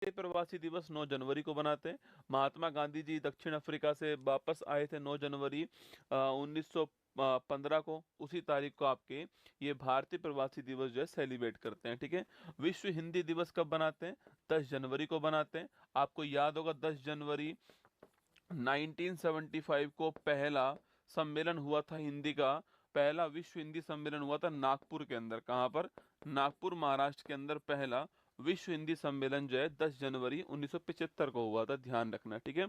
राष्ट्रीय प्रवासी दिवस 9 जनवरी को बनाते हैं। महात्मा गांधी जी दक्षिण अफ्रीका से वापस आए थे 9 जनवरी 1915 को। उसी तारीख को आपके ये भारतीय प्रवासी दिवस जो है सेलिब्रेट करते हैं। ठीक है। विश्व हिंदी दिवस कब बनाते हैं? 10 जनवरी को बनाते हैं। आपको याद होगा 10 जनवरी 1975 को पहला सम्मेलन हुआ था हिंदी का। पहला विश्व हिंदी सम्मेलन हुआ था नागपुर के अंदर। कहाँ पर? नागपुर महाराष्ट्र के अंदर पहला विश्व हिंदी सम्मेलन जो है 10 जनवरी 1975 को हुआ था। ध्यान रखना। ठीक है।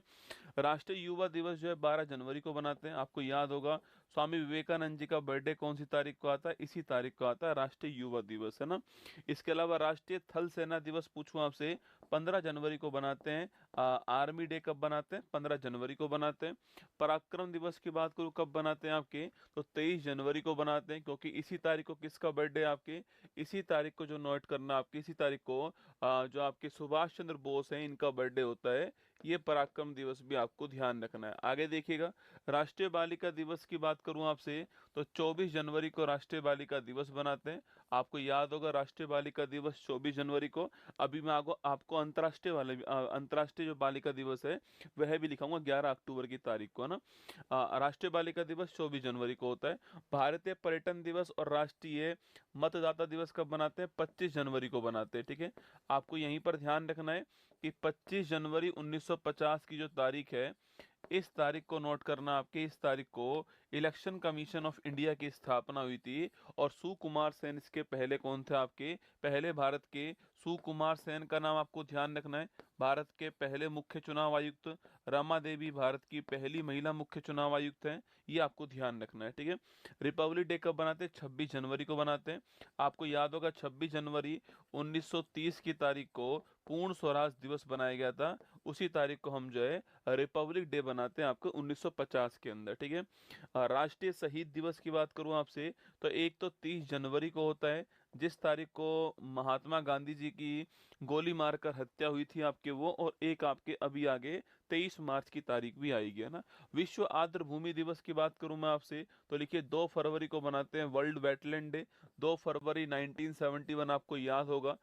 राष्ट्रीय युवा दिवस जो है 12 जनवरी को बनाते हैं। आपको याद होगा स्वामी विवेकानंद जी का बर्थडे कौन सी तारीख को आता है? इसी तारीख को आता है। राष्ट्रीय युवा दिवस है ना। इसके अलावा राष्ट्रीय थल सेना दिवस पूछूं आपसे, 15 जनवरी को बनाते हैं। आर्मी डे कब बनाते हैं? 15 जनवरी को बनाते हैं। पराक्रम दिवस की बात करूं कब बनाते हैं आपके, तो 23 जनवरी को बनाते हैं, क्योंकि इसी तारीख को किसका बर्थडे है आपके? इसी तारीख को जो नोट करना आपकी, इसी तारीख को जो आपके सुभाष चंद्र बोस हैं इनका बर्थडे होता है। ये पराक्रम दिवस भी आपको ध्यान रखना है। आगे देखिएगा, राष्ट्रीय बालिका दिवस की बात करूं आपसे, तो 24 जनवरी को राष्ट्रीय बालिका दिवस बनाते हैं। आपको याद होगा राष्ट्रीय बालिका दिवस 24 जनवरी को। अभी मैं आपको अंतर्राष्ट्रीय जो बालिका दिवस है वह भी लिखाऊंगा 11 अक्टूबर की तारीख को, है ना। राष्ट्रीय बालिका दिवस 24 जनवरी को होता है। भारतीय पर्यटन दिवस और राष्ट्रीय मतदाता दिवस कब बनाते हैं? 25 जनवरी को बनाते हैं। ठीक है। आपको यहीं पर ध्यान रखना है कि 25 जनवरी 1950 की जो तारीख है, इस तारीख को नोट करना आपके। इस तारीख को इलेक्शन कमीशन ऑफ इंडिया की स्थापना हुई थी। और सुकुमार सेन इसके पहले कौन थे आपके? पहले भारत के सुकुमार सेन का नाम आपको ध्यान रखना है। भारत के पहले मुख्य चुनाव आयुक्त। रमा देवी भारत की पहली महिला मुख्य चुनाव आयुक्त हैं। ये आपको ध्यान रखना है। ठीक है। रिपब्लिक डे कब बनाते हैं? 26 जनवरी को बनाते हैं। आपको याद होगा 26 जनवरी 1930 की तारीख को पूर्ण स्वराज दिवस बनाया गया था। उसी तारीख को हम जो है रिपब्लिक डे बनाते हैं आपको 1950 के अंदर। ठीक है। राष्ट्रीय शहीद दिवस की बात करूं आपसे, तो एक तो 30 जनवरी को होता है, जिस तारीख को महात्मा गांधी जी की गोली मारकर हत्या हुई थी आपके वो। और एक आपके अभी आगे 23 मार्च की तारीख भी आएगी, है ना। विश्व आर्द्र भूमि दिवस की बात करूं मैं आपसे, तो लिखिए 2 फरवरी को बनाते हैं वर्ल्ड वेटलैंड डे। 2 फरवरी 1971 आपको याद होगा।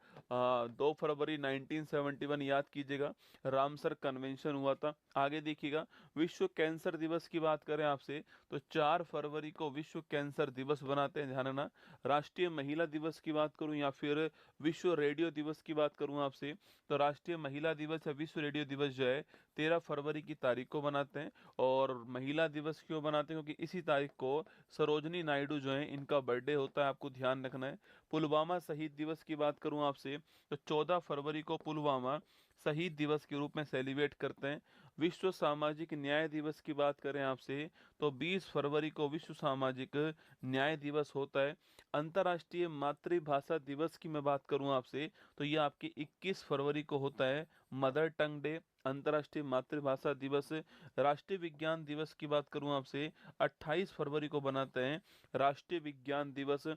2 फरवरी 1971 याद कीजिएगा, रामसर कन्वेंशन हुआ था। आगे देखिएगा, विश्व कैंसर दिवस की बात करें आपसे, तो 4 फरवरी को विश्व कैंसर दिवस बनाते हैं। ध्यान रखना। राष्ट्रीय महिला दिवस की बात करूं या फिर विश्व रेडियो दिवस की बात करूं आपसे, तो राष्ट्रीय महिला दिवस या विश्व रेडियो दिवस जो है 13 फरवरी की तारीख को बनाते हैं। और महिला दिवस क्यों बनाते हैं? क्योंकि इसी तारीख को सरोजनी नायडू जो है इनका बर्थडे होता है। आपको ध्यान रखना है। पुलवामा शहीद दिवस की बात करूं आपसे, तो 14 फरवरी को पुलवामा शहीद दिवस के रूप में सेलिब्रेट करते हैं। विश्व सामाजिक न्याय दिवस की बात करें आपसे, तो 20 फरवरी को विश्व सामाजिक न्याय दिवस होता है। अंतर्राष्ट्रीय मातृभाषा दिवस की मैं बात करूं आपसे, तो ये आपके 21 फरवरी को होता है, मदर टंग डे, अंतर्राष्ट्रीय मातृभाषा दिवस। राष्ट्रीय विज्ञान दिवस की बात करूं आपसे, 28 फरवरी को बनाते हैं राष्ट्रीय विज्ञान दिवस।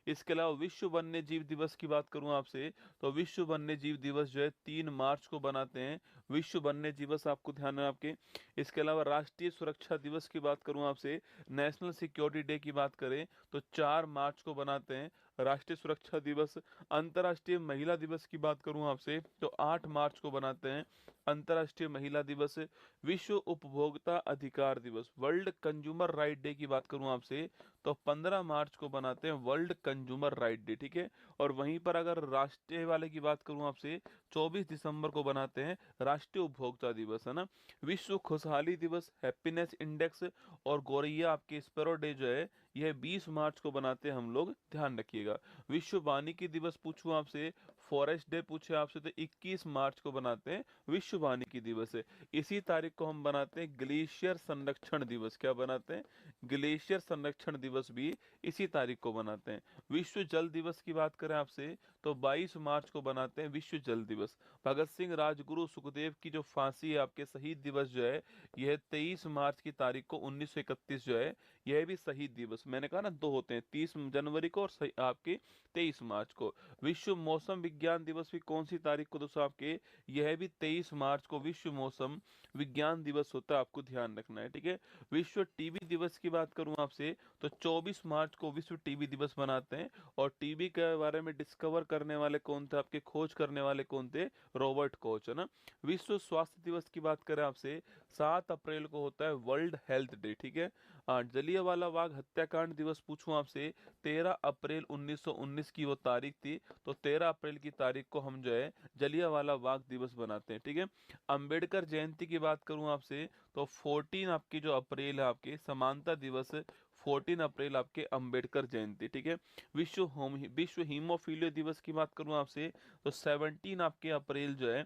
इसके अलावा विश्व वन्य जीव दिवस की बात करूं आपसे, तो विश्व वन्य जीव दिवस जो है 3 मार्च को बनाते हैं। विश्व वन्य दिवस आपको ध्यान है आपके। इसके अलावा राष्ट्रीय सुरक्षा दिवस की बात करूं आपसे, नेशनल सिक्योरिटी डे की बात करें, तो 4 मार्च को बनाते हैं राष्ट्रीय सुरक्षा दिवस। अंतर्राष्ट्रीय महिला दिवस की बात करूं आपसे, तो 8 मार्च को बनाते हैं अंतर्राष्ट्रीय महिला दिवस। विश्व उपभोक्ता अधिकार दिवस, वर्ल्ड कंज्यूमर राइट डे की बात करूं आपसे, तो 15 मार्च को बनाते हैं वर्ल्ड कंज्यूमर राइट डे। ठीक है। और वहीं पर अगर राष्ट्रीय वाले की बात करूं आपसे, 24 दिसंबर को बनाते हैं राष्ट्रीय उपभोक्ता दिवस, है ना। विश्व खुशहाली दिवस, हैप्पीनेस इंडेक्स और गोरैया आपके स्पैरो डे जो है यह 20 मार्च को बनाते हैं हम लोग। ध्यान रखिएगा। विश्व वानिकी दिवस पूछूं आपसे, फॉरेस्ट डे पूछे आपसे, तो 21 मार्च को बनाते हैं विश्व वानिकी दिवस है। इसी तारीख को हम बनाते हैं ग्लेशियर संरक्षण दिवस। क्या बनाते हैं? ग्लेशियर संरक्षण दिवस भी इसी तारीख को बनाते हैं। विश्व जल दिवस की बात करें आपसे, तो 22 मार्च को बनाते हैं विश्व जल दिवस। भगत सिंह राजगुरु सुखदेव की जो फांसी है आपके शहीद दिवस जो है, यह 23 मार्च की तारीख को 1931 जो है, यह भी शहीद दिवस। मैंने कहा ना 2 होते हैं, 30 जनवरी को और आपके 23 मार्च को। विश्व मौसम विज्ञान विज्ञान दिवस भी कौन सी तारीख को दोस्तों आपके, यह भी 23 मार्च को विश्व मौसम विज्ञान दिवस होता है, आपको ध्यान रखना है, ठीक है। विश्व टीबी दिवस की बात करूं आपसे तो 24 मार्च को विश्व टीबी दिवस मनाते हैं। और टीबी के बारे में डिस्कवर करने वाले कौन थे आपके, खोज करने वाले कौन थे, रॉबर्ट कोच, है ना। विश्व स्वास्थ्य दिवस की बात करें आपसे, 7 अप्रैल को होता है वर्ल्ड हेल्थ डे, ठीक है। जलियांवाला बाग हत्याकांड दिवस पूछूं आपसे, 13 अप्रैल 1919 की वो तारीख थी, तो 13 अप्रैल की तारीख को हम जो है जलियांवाला बाग दिवस बनाते हैं, ठीक है। अंबेडकर जयंती की बात करूं आपसे तो 14 आपकी जो अप्रैल है आपके समानता दिवस, 14 अप्रैल आपके अंबेडकर जयंती, ठीक है। विश्व हीमोफीलिया दिवस की बात करूं आपसे तो 17 आपके अप्रैल जो है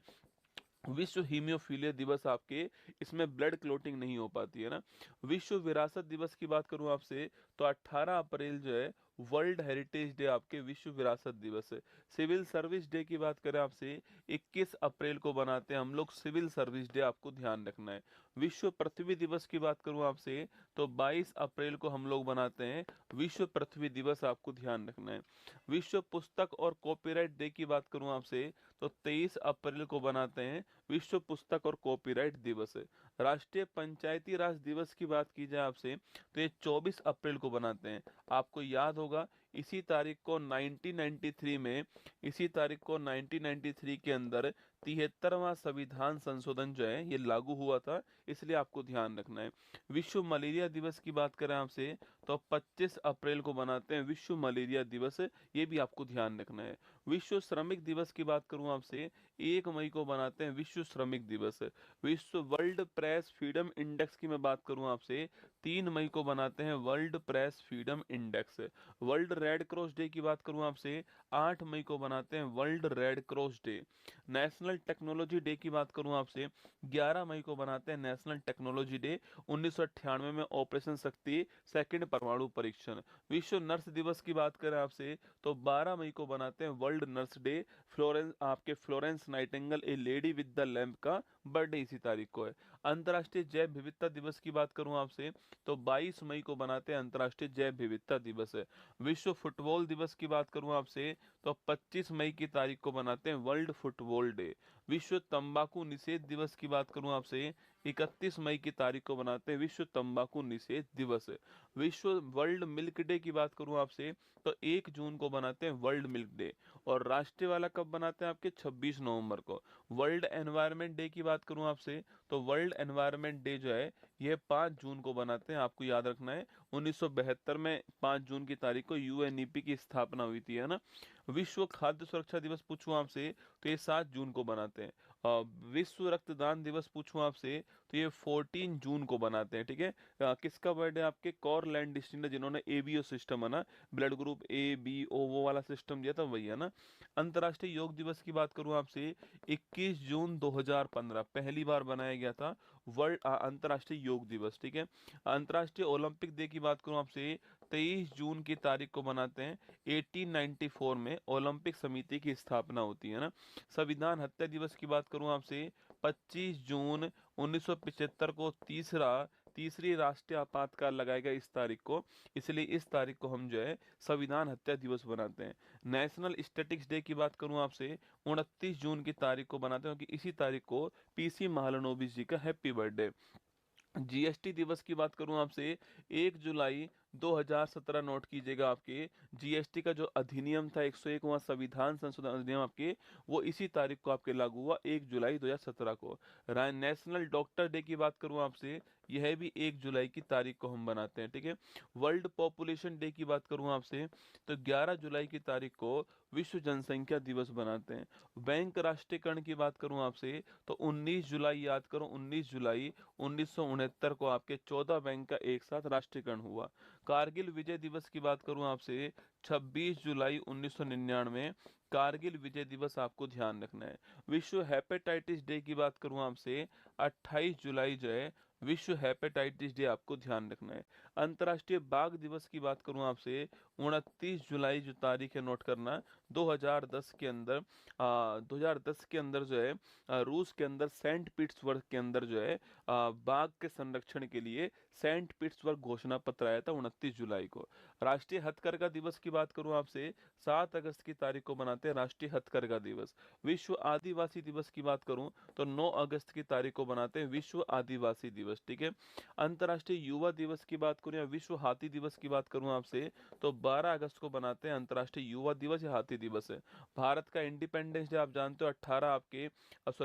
विश्व हीमोफीलिया दिवस आपके, इसमें ब्लड क्लोटिंग नहीं हो पाती है ना। विश्व विरासत दिवस की बात करूं आपसे तो 18 अप्रैल जो है वर्ल्ड हेरिटेज डे आपके, विश्व विरासत दिवस है। सिविल सर्विस डे की बात करें आपसे, 21 अप्रैल को बनाते हैं हम लोग सिविल सर्विस डे, आपको ध्यान रखना है। विश्व पृथ्वी दिवस की बात करूं आपसे तो 22 अप्रैल को हम लोग बनाते हैं विश्व पृथ्वी दिवस, आपको ध्यान रखना है। विश्व पुस्तक और कॉपीराइट डे की बात करूं आपसे तो 23 अप्रैल को बनाते हैं विश्व पुस्तक और कॉपीराइट दिवस है। राष्ट्रीय पंचायती राज दिवस की बात की जाए आपसे तो ये 24 अप्रैल को बनाते हैं। आपको याद होगा इसी तारीख को 1993 में, इसी तारीख को 1993 के अंदर 73वां संविधान संशोधन जो है ये लागू हुआ था, इसलिए आपको ध्यान रखना है। विश्व मलेरिया दिवस की बात करें आपसे तो 25 अप्रैल को बनाते हैं विश्व मलेरिया दिवस, ये भी आपको ध्यान रखना है। विश्व श्रमिक दिवस की बात करूं आपसे 1 मई को बनाते हैं विश्व श्रमिक दिवस। विश्व वर्ल्ड प्रेस फ्रीडम इंडेक्स की मैं बात करूं आपसे 3 मई को बनाते हैं world press freedom index. World red cross day की बात करूं आपसे 8 मई को बनाते हैं world red cross day. National technology day की बात करूं आपसे 11 मई को बनाते हैं नेशनल टेक्नोलॉजी डे। 1998 में ऑपरेशन शक्ति सेकंड परमाणु परीक्षण। विश्व नर्स दिवस की बात करें आपसे तो 12 मई को बनाते हैं world nurse day. Florence Nightingale A lady with the lamp का बर्थडे इसी तारीख को है। अंतर्राष्ट्रीय जैव विविधता दिवस की बात करूं आपसे तो 22 मई को बनाते हैं अंतर्राष्ट्रीय जैव विविधता दिवस है। विश्व फुटबॉल दिवस की बात करूं आपसे तो 25 मई की तारीख को बनाते हैं वर्ल्ड फुटबॉल डे। विश्व तंबाकू निषेध दिवस की बात करूं आपसे 31 मई की तारीख को बनाते हैं विश्व तंबाकू निषेध दिवस। विश्व वर्ल्ड मिल्क डे की बात करूं आपसे तो 1 जून को बनाते हैं वर्ल्ड मिल्क डे। और राष्ट्रीय वाला कब बनाते हैं आपके 26 नवंबर को। वर्ल्ड एनवायरनमेंट डे की बात करूं आपसे तो वर्ल्ड एनवायरनमेंट डे जो है ये 5 जून को बनाते हैं, आपको याद रखना है। 1972 में 5 जून की तारीख को यूएनईपी की स्थापना हुई थी, है ना। विश्व खाद्य सुरक्षा दिवस पूछूं आपसे तो ये 7 जून को बनाते हैं। विश्व रक्तदान दिवस पूछूं आपसे तो ये 14 जून को बनाते हैं, ठीक है। किसका बर्थडे आपके, कॉरलैंड डिस्टिलर जिन्होंने एबीओ सिस्टम है ना, blood group A B O वो वाला सिस्टम दिया था, वही है ना। अंतर्राष्ट्रीय योग दिवस की बात करूं आपसे 21 जून 2015 पहली बार बनाया गया था वर्ल्ड अंतर्राष्ट्रीय योग दिवस, ठीक है। अंतर्राष्ट्रीय ओलंपिक डे की बात करूं आपसे 23 जून की तारीख को बनाते हैं। 1894 में ओलंपिक समिति की स्थापना होती है ना। संविधान हत्या दिवस की बात करूं आपसे 25 जून 1975 को तीसरी राष्ट्रीय आपातकाल लगाया गया इस तारीख को, इसलिए इस तारीख को हम जो है संविधान हत्या दिवस बनाते हैं। नेशनल स्टैटिक्स डे की बात करूं आपसे 29 जून की तारीख को बनाते हैं, क्योंकि इसी तारीख को पीसी महालनोबिस जी का हैप्पी बर्थडे। जीएसटी दिवस की बात करूं आपसे 1 जुलाई 2017 नोट कीजिएगा आपके। जीएसटी का जो अधिनियम था 101वां संविधान संशोधन अधिनियम आपके, वो इसी तारीख को आपके लागू हुआ 1 जुलाई 2017 को। नेशनल डॉक्टर डे की बात करूं आपसे, यह भी 1 जुलाई की तारीख को हम बनाते हैं, ठीक है। वर्ल्ड पॉपुलेशन डे की बात करूं आपसे तो 11 जुलाई की तारीख को विश्व जनसंख्या दिवस बनाते हैं। बैंक राष्ट्रीयकरण की बात करूं आपसे तो 19 जुलाई, याद करो 19 जुलाई 1969 को आपके 14 बैंक का एक साथ राष्ट्रीयकरण हुआ। कारगिल विजय दिवस की बात करूं आपसे 26 जुलाई 1999 कारगिल विजय दिवस, आपको ध्यान रखना है। विश्व हेपेटाइटिस डे की बात करूं आपसे 28 जुलाई जो है विश्व हेपेटाइटिस डे, आपको ध्यान रखना है। अंतर्राष्ट्रीय बाघ दिवस की बात करूं आपसे 29 जुलाई जो तारीख है नोट करना 2010 के अंदर 2010 के अंदर जो है रूस के अंदर सेंट पीटर्सबर्ग के अंदर जो है बाघ के संरक्षण के लिए सेंट पीटर्सबर्ग घोषणा पत्र आया था 29 जुलाई को। राष्ट्रीय हथकरघा दिवस की बात करूं आपसे, 7 अगस्त की तारीख को मनाते हैं राष्ट्रीय हथकरघा दिवस। विश्व आदिवासी दिवस की बात करूं तो 9 अगस्त की तारीख को मनाते हैं विश्व आदिवासी दिवस, ठीक है। अंतर्राष्ट्रीय युवा दिवस की बात करूं या विश्व हाथी दिवस की बात करूं आपसे तो 12 अगस्त को बनाते हैं अंतर्राष्ट्रीय युवा दिवस या हाथी दिवस है। भारत का इंडिपेंडेंस डे आप जानते हो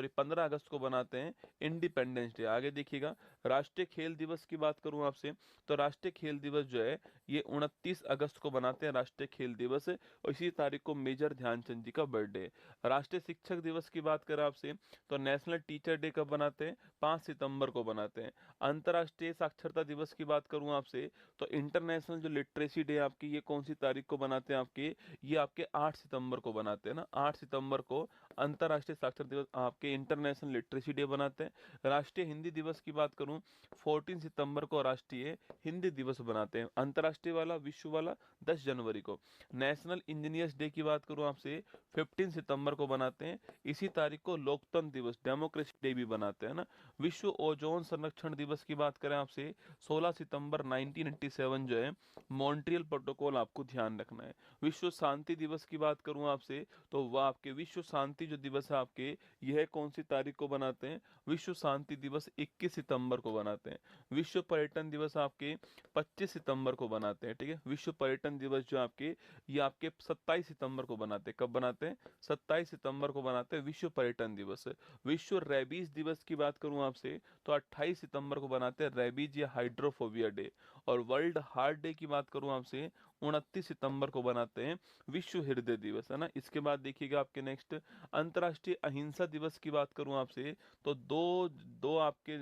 15 अगस्त को बनाते हैं इंडिपेंडेंस डे। आगे देखिएगा, राष्ट्रीय खेल दिवस की बात करूं आपसे तो राष्ट्रीय खेल दिवस जो है ये 29 अगस्त को बनाते हैं राष्ट्रीय खेल दिवस है, और इसी तारीख को मेजर ध्यानचंद जी का बर्थडे है। राष्ट्रीय शिक्षक दिवस की बात करें आपसे तो नेशनल टीचर डे कब बनाते हैं, 5 सितंबर को बनाते हैं। अंतर्राष्ट्रीय साक्षरता दिवस की बात करूं आपसे तो इंटरनेशनल जो लिटरेसी डे आपकी ये कौन सी तारीख को बनाते हैं आपके, ये आपके 8 सितंबर को बनाते हैं ना, 8 सितंबर को अंतर्राष्ट्रीय साक्षरता दिवस आपके इंटरनेशनल लिटरेसी डे बनाते हैं। राष्ट्रीय हिंदी दिवस की बात करूं 14 सितंबर को राष्ट्रीय हिंदी दिवस बनाते हैं। अंतर्राष्ट्रीय वाला विश्व वाला 10 जनवरी को। नेशनल इंजीनियर्स डे की बात करूं आपसे 15 सितंबर को बनाते हैं। इसी तारीख को लोकतंत्र दिवस डेमोक्रेसी डे भी बनाते हैं ना। विश्व ओजोन संरक्षण दिवस की बात करें आपसे 16 सितंबर 1987 जो है मॉन्ट्रियल प्रोटोकॉल आपको ध्यान रखना है। विश्व शांति दिवस की बात करूं आपसे तो वह आपके विश्व शांति जो दिवस है आपके यह कौन सी तारीख को बनाते हैं, विश्व शांति दिवस 21 सितंबर को बनाते हैं। विश्व पर्यटन दिवस आपके 25 सितंबर को बनाते हैं, ठीक है। विश्व पर्यटन दिवस जो आपके ये आपके 27 सितंबर को बनाते हैं। कब बनाते हैं, 27 सितंबर को बनाते हैं विश्व पर्यटन दिवस। विश्व रेबीज दिवस की बात करूं आपसे तो 28 सितंबर को बनाते हैं रेबीज या हाइड्रोफोबिया डे। और वर्ल्ड हार्ट डे की बात करूं आपसे 29 सितंबर को बनाते हैं विश्व हृदय दिवस, है ना। इसके बाद देखिएगा आपके नेक्स्ट अंतर्राष्ट्रीय अहिंसा दिवस की बात करूं आपसे तो दो दो आपके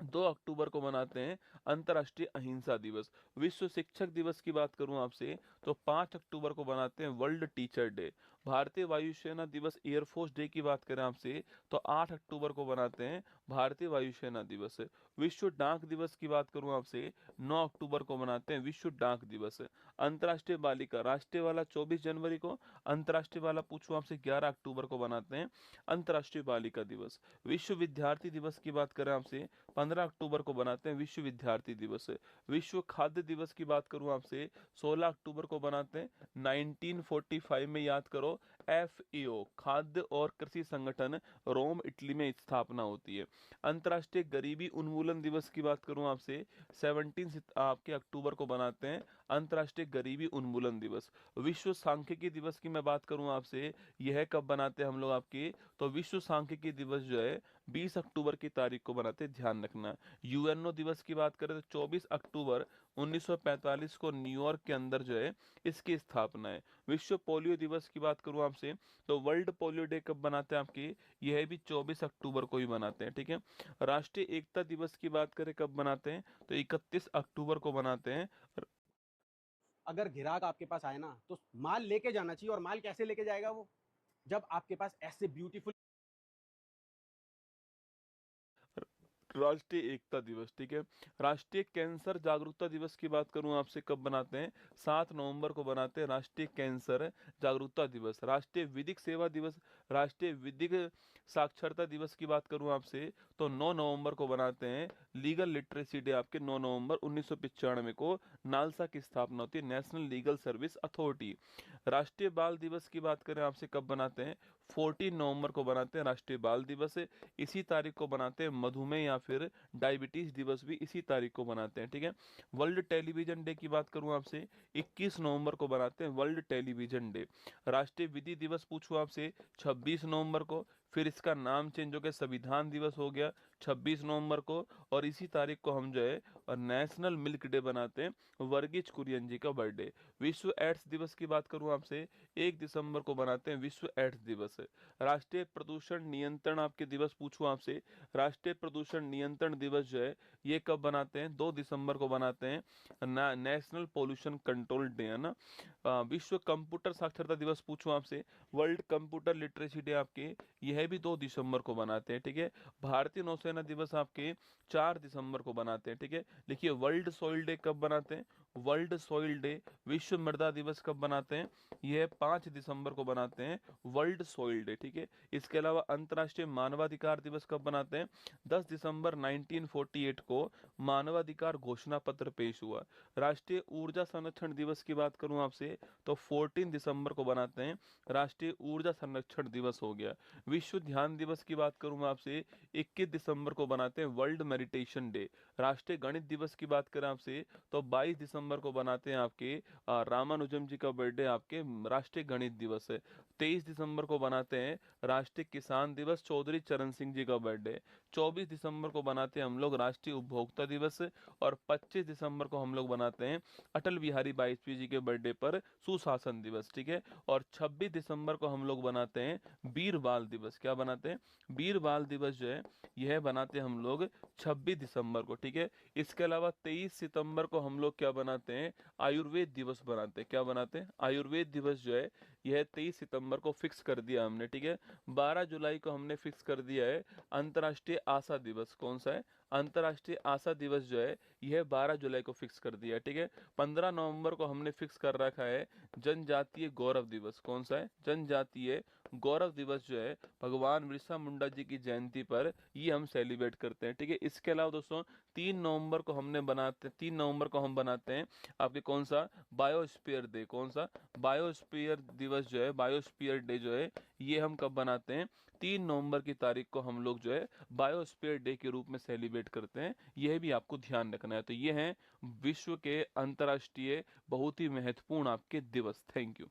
2 अक्टूबर को मनाते हैं अंतर्राष्ट्रीय अहिंसा दिवस। विश्व शिक्षक दिवस की बात करूं आपसे तो 5 अक्टूबर को मनाते हैं वर्ल्ड टीचर डे। भारतीय वायुसेना दिवस एयरफोर्स डे की बात करें आपसे तो 8 अक्टूबर को मनाते हैं भारतीय वायुसेना दिवस। विश्व डाक दिवस की बात करूं आपसे 9 अक्टूबर को मनाते हैं विश्व डाक दिवस। अंतर्राष्ट्रीय बालिका राष्ट्रीय वाला 24 जनवरी को, अंतर्राष्ट्रीय वाला पूछूं आपसे 11 अक्टूबर को मनाते हैं अंतर्राष्ट्रीय बालिका दिवस। विश्व विद्यार्थी दिवस की बात करें आपसे 15 अक्टूबर को बनाते हैं विश्व विद्यार्थी दिवस। विश्व खाद्य दिवस की बात करूं आपसे 16 अक्टूबर को बनाते हैं। 1945 में याद करो FAO खाद्य और कृषि संगठन रोम इटली में स्थापना होती है। अंतर्राष्ट्रीय गरीबी उन्मूलन दिवस की बात करूं आपसे 17 आपके अक्टूबर को बनाते हैं अंतर्राष्ट्रीय गरीबी उन्मूलन दिवस। विश्व सांख्यिकी दिवस की मैं बात करूं आपसे यह कब बनाते हैं हम लोग आपके तो विश्व सांख्यिकी दिवस जो है 20 अक्टूबर की तारीख को बनाते हैं, ध्यान रखना। यूएनओ दिवस की बात करें तो 24 अक्टूबर 1945 को न्यूयॉर्क के अंदर जो है इसकी स्थापना है। विश्व पोलियो दिवस की बात करूं आपसे तो वर्ल्ड पोलियो डे कब बनाते हैं आपके, यह भी 24 अक्टूबर को ही बनाते हैं, ठीक है। राष्ट्रीय एकता दिवस की बात करें कब बनाते हैं तो 31 अक्टूबर को बनाते हैं। अगर ग्राहक आपके पास आए ना तो माल लेके जाना चाहिए। और माल कैसे लेके जाएगा वो, जब आपके पास ऐसे ब्यूटीफुल राष्ट्रीय एकता दिवस, ठीक है। राष्ट्रीय कैंसर जागरूकता दिवस की बात करूं आपसे कब बनाते हैं, 7 नवंबर को बनाते हैं राष्ट्रीय कैंसर जागरूकता दिवस। राष्ट्रीय विधिक सेवा दिवस, राष्ट्रीय विधिक साक्षरता दिवस की बात करूं आपसे तो 9 नवंबर को बनाते हैं। लीगल लिटरेसी डे आपके 9 नवंबर 1995 को नालसा की स्थापना होती है, नेशनल लीगल सर्विस अथॉरिटी। राष्ट्रीय बाल दिवस की बात करें आपसे कब बनाते हैं, 14 नवंबर को बनाते हैं राष्ट्रीय बाल दिवस। इसी तारीख को बनाते हैं मधुमेह या फिर डायबिटीज दिवस भी इसी तारीख को बनाते हैं, ठीक है। वर्ल्ड टेलीविजन डे की बात करूं आपसे 21 नवंबर को बनाते हैं वर्ल्ड टेलीविजन डे। राष्ट्रीय विधि दिवस पूछूं आपसे 26 नवंबर को, फिर इसका नाम चेंज हो गया संविधान दिवस हो गया 26 नवंबर को। और इसी तारीख को हम जो है और नेशनल मिल्क डे बनाते हैं वर्गीज कुरियन जी का बर्थडे। विश्व एड्स दिवस की बात करूं आपसे 1 दिसंबर को बनाते हैं विश्व एड्स दिवस। राष्ट्रीय प्रदूषण नियंत्रण आपके दिवस पूछूं आपसे, राष्ट्रीय प्रदूषण नियंत्रण दिवस जो है ये कब बनाते हैं, 2 दिसंबर को बनाते हैं नेशनल पोल्यूशन कंट्रोल डे, है ना। विश्व कंप्यूटर साक्षरता दिवस पूछूं आपसे, वर्ल्ड कंप्यूटर लिटरेसी डे आपके यह भी 2 दिसंबर को बनाते हैं, ठीक है। भारतीय नौसेना दिवस आपके 4 दिसंबर को बनाते हैं, ठीक है। देखिए वर्ल्ड सॉइल डे कब बनाते हैं, वर्ल्ड सॉइल डे, विश्व मृदा दिवस कब बनाते हैं? यह 5 दिसंबर को बनाते हैं, वर्ल्ड सॉइल डे, ठीक है। इसके अलावा अंतर्राष्ट्रीय मानवाधिकार दिवस कब बनाते हैं? 10 दिसंबर 1948 को मानवाधिकार घोषणा पत्र पेश हुआ। राष्ट्रीय ऊर्जा संरक्षण दिवस की बात करूं आपसे तो 14 दिसंबर को बनाते हैं, राष्ट्रीय ऊर्जा संरक्षण दिवस हो गया। विश्व ध्यान दिवस की बात करूं मैं आपसे 21 दिसंबर को बनाते हैं, वर्ल्ड मेडिटेशन डे। राष्ट्रीय गणित दिवस की बात करें आपसे तो 22 दिसंबर को बनाते हैं आपके रामानुजम जी का बर्थडे, आपके राष्ट्रीय गणित दिवस है। 23 दिसंबर को बनाते हैं राष्ट्रीय किसान दिवस, चौधरी चरण सिंह जी का बर्थडे। 24 दिसंबर को बनाते हैं हम लोग राष्ट्रीय उपभोक्ता दिवस, और 25 दिसंबर को हम लोग बनाते हैं अटल बिहारी वाजपेयी जी के बर्थडे पर सुशासन दिवस, ठीक है। और 26 दिसंबर को हम लोग बनाते हैं वीर बाल दिवस। क्या बनाते हैं? वीर बाल दिवस जो है यह बनाते हैं हम लोग 26 दिसंबर को, ठीक है। इसके अलावा 23 सितंबर को हम लोग क्या बनाते हैं? आयुर्वेद दिवस बनाते हैं। क्या बनाते हैं? आयुर्वेद दिवस जो है यह 23 सितंबर को फिक्स कर दिया हमने, ठीक है। 12 जुलाई को हमने फिक्स कर दिया है अंतर्राष्ट्रीय आशा दिवस। कौन सा है? अंतर्राष्ट्रीय आशा दिवस जो है यह 12 जुलाई को फिक्स कर दिया है, ठीक है। 15 नवंबर को हमने फिक्स कर रखा है जनजातीय गौरव दिवस। कौन सा है? जनजातीय गौरव दिवस जो है भगवान बिरसा मुंडा जी की जयंती पर ये हम सेलिब्रेट करते हैं, ठीक है। इसके अलावा दोस्तों 3 नवंबर को हमने बनाते 3 नवंबर को हम बनाते हैं आपके कौन सा? Biosphere day. कौन सा? बायोस्फीयर दिवस जो है, बायोस्फीयर डे जो है ये हम कब बनाते हैं? 3 नवंबर की तारीख को हम लोग जो है बायोस्फीयर डे के रूप में सेलिब्रेट करते हैं। यह भी आपको ध्यान रखना है। तो ये हैं विश्व के अंतर्राष्ट्रीय बहुत ही महत्वपूर्ण आपके दिवस। Thank you.